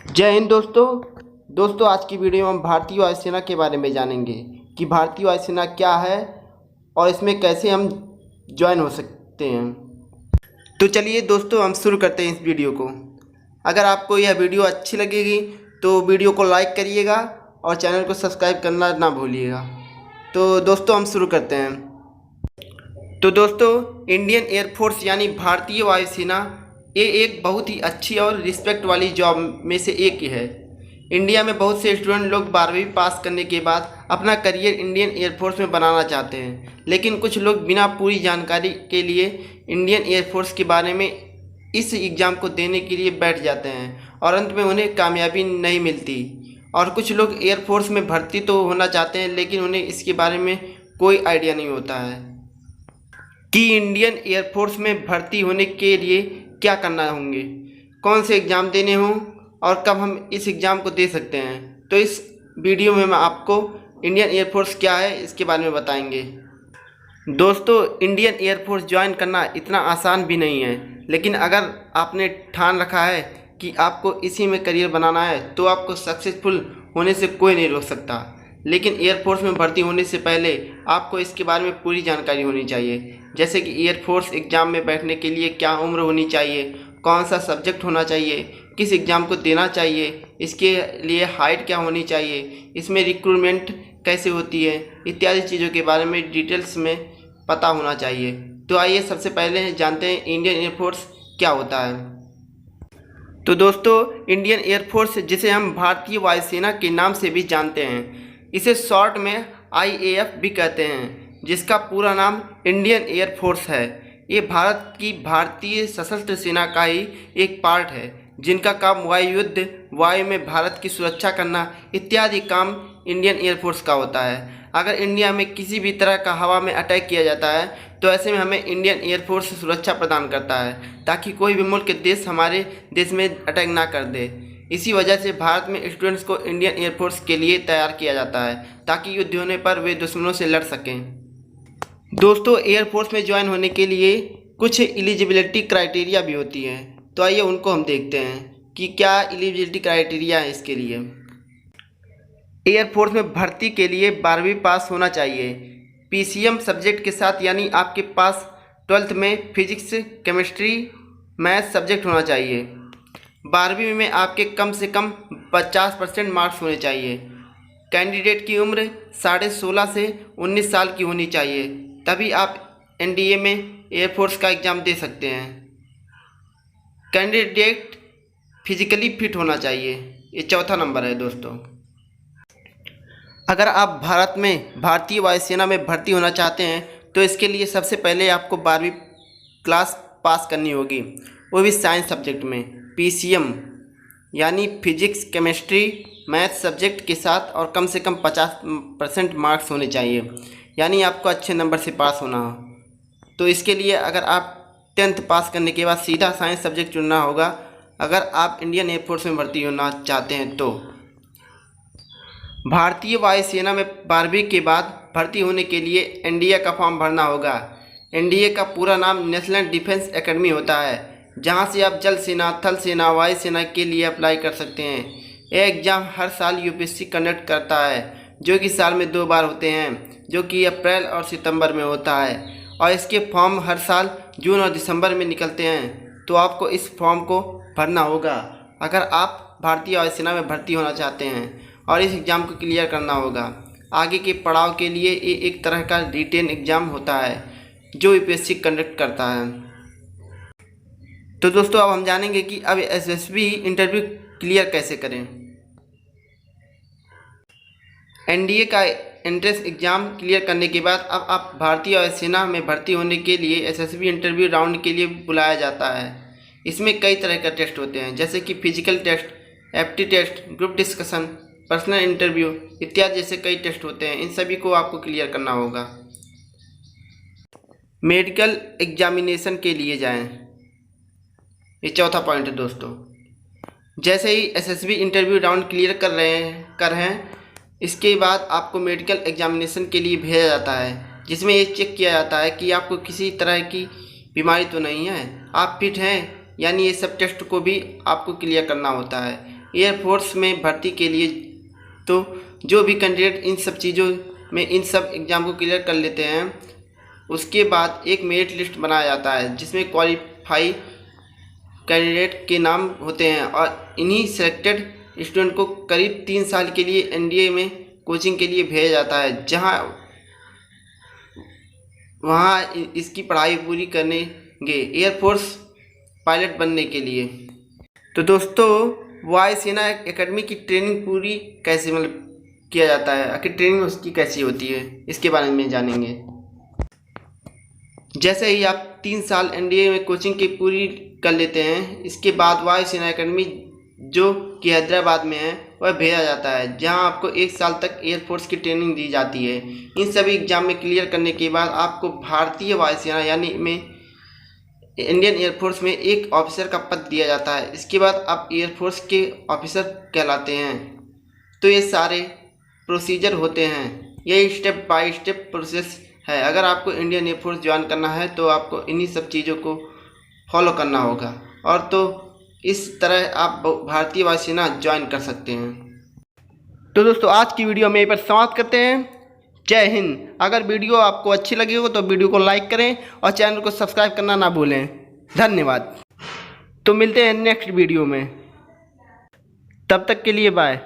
जय हिंद दोस्तों आज की वीडियो में हम भारतीय वायुसेना के बारे में जानेंगे कि भारतीय वायुसेना क्या है और इसमें कैसे हम ज्वाइन हो सकते हैं। तो चलिए दोस्तों हम शुरू करते हैं इस वीडियो को। अगर आपको यह वीडियो अच्छी लगेगी तो वीडियो को लाइक करिएगा और चैनल को सब्सक्राइब करना ना भूलिएगा। तो दोस्तों हम शुरू करते हैं। तो दोस्तों इंडियन एयरफोर्स यानी भारतीय वायुसेना ये एक बहुत ही अच्छी और रिस्पेक्ट वाली जॉब में से एक ही है। इंडिया में बहुत से स्टूडेंट लोग 12वीं पास करने के बाद अपना करियर इंडियन एयरफोर्स में बनाना चाहते हैं, लेकिन कुछ लोग बिना पूरी जानकारी के लिए इंडियन एयरफोर्स के बारे में इस एग्ज़ाम को देने के लिए बैठ जाते हैं और अंत में उन्हें कामयाबी नहीं मिलती। और कुछ लोग एयरफोर्स में भर्ती तो होना चाहते हैं लेकिन उन्हें इसके बारे में कोई आइडिया नहीं होता है कि इंडियन एयरफोर्स में भर्ती होने के लिए क्या करना होंगे, कौन से एग्ज़ाम देने हों और कब हम इस एग्ज़ाम को दे सकते हैं। तो इस वीडियो में मैं आपको इंडियन एयरफोर्स क्या है इसके बारे में बताएंगे। दोस्तों इंडियन एयरफोर्स ज्वाइन करना इतना आसान भी नहीं है, लेकिन अगर आपने ठान रखा है कि आपको इसी में करियर बनाना है तो आपको सक्सेसफुल होने से कोई नहीं रोक सकता। लेकिन एयरफोर्स में भर्ती होने से पहले आपको इसके बारे में पूरी जानकारी होनी चाहिए, जैसे कि एयरफोर्स एग्ज़ाम में बैठने के लिए क्या उम्र होनी चाहिए, कौन सा सब्जेक्ट होना चाहिए, किस एग्ज़ाम को देना चाहिए, इसके लिए हाइट क्या होनी चाहिए, इसमें रिक्रूटमेंट कैसे होती है, इत्यादि चीज़ों के बारे में डिटेल्स में पता होना चाहिए। तो आइए सबसे पहले जानते हैं इंडियन एयरफोर्स क्या होता है। तो दोस्तों इंडियन एयरफोर्स, जिसे हम भारतीय वायुसेना के नाम से भी जानते हैं, इसे शॉर्ट में IAF भी कहते हैं, जिसका पूरा नाम इंडियन एयरफोर्स है। ये भारत की भारतीय सशस्त्र सेना का ही एक पार्ट है, जिनका काम वायु युद्ध, वायु में भारत की सुरक्षा करना इत्यादि काम इंडियन एयरफोर्स का होता है। अगर इंडिया में किसी भी तरह का हवा में अटैक किया जाता है तो ऐसे में हमें इंडियन एयरफोर्स सुरक्षा प्रदान करता है, ताकि कोई भी मुल्क देश हमारे देश में अटैक ना कर दे। इसी वजह से भारत में स्टूडेंट्स को इंडियन एयरफोर्स के लिए तैयार किया जाता है, ताकि युद्ध होने पर वे दुश्मनों से लड़ सकें। दोस्तों एयरफोर्स में ज्वाइन होने के लिए कुछ एलिजिबिलिटी क्राइटेरिया भी होती है, तो आइए उनको हम देखते हैं कि क्या एलिजिबिलिटी क्राइटेरिया है इसके लिए। एयरफोर्स में भर्ती के लिए 12वीं पास होना चाहिए PCM सब्जेक्ट के साथ, यानी आपके पास 12th में फिजिक्स, केमिस्ट्री, मैथ सब्जेक्ट होना चाहिए। 12वीं में आपके कम से कम 50% मार्क्स होने चाहिए। कैंडिडेट की उम्र 16.5 से 19 साल की होनी चाहिए, तभी आप NDA में एयरफोर्स का एग्ज़ाम दे सकते हैं। कैंडिडेट फिजिकली फिट होना चाहिए, ये चौथा नंबर है दोस्तों। अगर आप भारत में भारतीय वायुसेना में भर्ती होना चाहते हैं तो इसके लिए सबसे पहले आपको 12वीं क्लास पास करनी होगी, वो भी साइंस सब्जेक्ट में PCM यानी फिजिक्स, केमिस्ट्री, मैथ सब्जेक्ट के साथ, और कम से कम 50% मार्क्स होने चाहिए, यानी आपको अच्छे नंबर से पास होना हो। तो इसके लिए अगर आप 10th पास करने के बाद सीधा साइंस सब्जेक्ट चुनना होगा, अगर आप इंडियन एयरफोर्स में भर्ती होना चाहते हैं तो। भारतीय वायुसेना में 12वीं के बाद भर्ती होने के लिए NDA का फॉर्म भरना होगा। NDA का पूरा नाम नेशनल डिफेंस एकेडमी होता है, जहां से आप जल सेना, थल सेना, वायु सेना के लिए अप्लाई कर सकते हैं। यह एग्ज़ाम हर साल UPSC कंडक्ट करता है, जो कि साल में 2 बार होते हैं, जो कि अप्रैल और सितंबर में होता है, और इसके फॉर्म हर साल जून और दिसंबर में निकलते हैं। तो आपको इस फॉर्म को भरना होगा अगर आप भारतीय वायुसेना में भर्ती होना चाहते हैं, और इस एग्ज़ाम को क्लियर करना होगा। आगे के पड़ाव के लिए ये एक तरह का रिटेन एग्ज़ाम होता है जो UPSC कंडक्ट करता है। तो दोस्तों अब हम जानेंगे कि अब SSB इंटरव्यू क्लियर कैसे करें। NDA का एंट्रेंस एग्ज़ाम क्लियर करने के बाद अब आप भारतीय वायुसेना में भर्ती होने के लिए SSB इंटरव्यू राउंड के लिए बुलाया जाता है। इसमें कई तरह का टेस्ट होते हैं, जैसे कि फिजिकल टेस्ट, एप्टी test, group discussion, personal interview इत्यादि जैसे कई टेस्ट होते हैं। इन सभी को आपको क्लियर करना होगा। मेडिकल एग्जामिनेशन के लिए जाएं, ये चौथा पॉइंट है दोस्तों। जैसे ही SSB इंटरव्यू राउंड क्लियर कर हैं इसके बाद आपको मेडिकल एग्जामिनेशन के लिए भेजा जाता है, जिसमें ये चेक किया जाता है कि आपको किसी तरह की बीमारी तो नहीं है, आप फिट हैं, यानी ये सब टेस्ट को भी आपको क्लियर करना होता है। एयरफोर्स में भर्ती के लिए तो जो भी कैंडिडेट इन सब चीज़ों में इन सब एग्ज़ाम को क्लियर कर लेते हैं, उसके बाद एक मेरिट लिस्ट बनाया जाता है जिसमें क्वालिफाई कैंडिडेट के नाम होते हैं और इन्हीं सेलेक्टेड स्टूडेंट को करीब 3 साल के लिए एनडीए में कोचिंग के लिए भेजा जाता है, जहां वहाँ इसकी पढ़ाई पूरी करेंगे एयरफोर्स पायलट बनने के लिए। तो दोस्तों, वायुसेना एकेडमी की ट्रेनिंग पूरी कैसे किया जाता है, आखिर ट्रेनिंग उसकी कैसी होती है, इसके बारे में जानेंगे। जैसे ही आप 3 साल एनडीए में कोचिंग की पूरी कर लेते हैं, इसके बाद वायुसेना एकेडमी जो कि हैदराबाद में है वह भेजा जाता है, जहां आपको 1 साल तक एयरफोर्स की ट्रेनिंग दी जाती है। इन सभी एग्जाम में क्लियर करने के बाद आपको भारतीय वायुसेना यानी में इंडियन एयरफोर्स में एक ऑफिसर का पद दिया जाता है। इसके बाद आप एयरफोर्स के ऑफिसर कहलाते हैं। तो ये सारे प्रोसीजर होते हैं, यही स्टेप बाय स्टेप प्रोसेस है। अगर आपको इंडियन एयरफोर्स ज्वाइन करना है तो आपको इन्हीं सब चीज़ों को फॉलो करना होगा, और तो इस तरह आप भारतीय वायुसेना ज्वाइन कर सकते हैं। तो दोस्तों, आज की वीडियो में यहीं पर समाप्त करते हैं। जय हिंद। अगर वीडियो आपको अच्छी लगी हो तो वीडियो को लाइक करें और चैनल को सब्सक्राइब करना ना भूलें। धन्यवाद। तो मिलते हैं नेक्स्ट वीडियो में, तब तक के लिए बाय।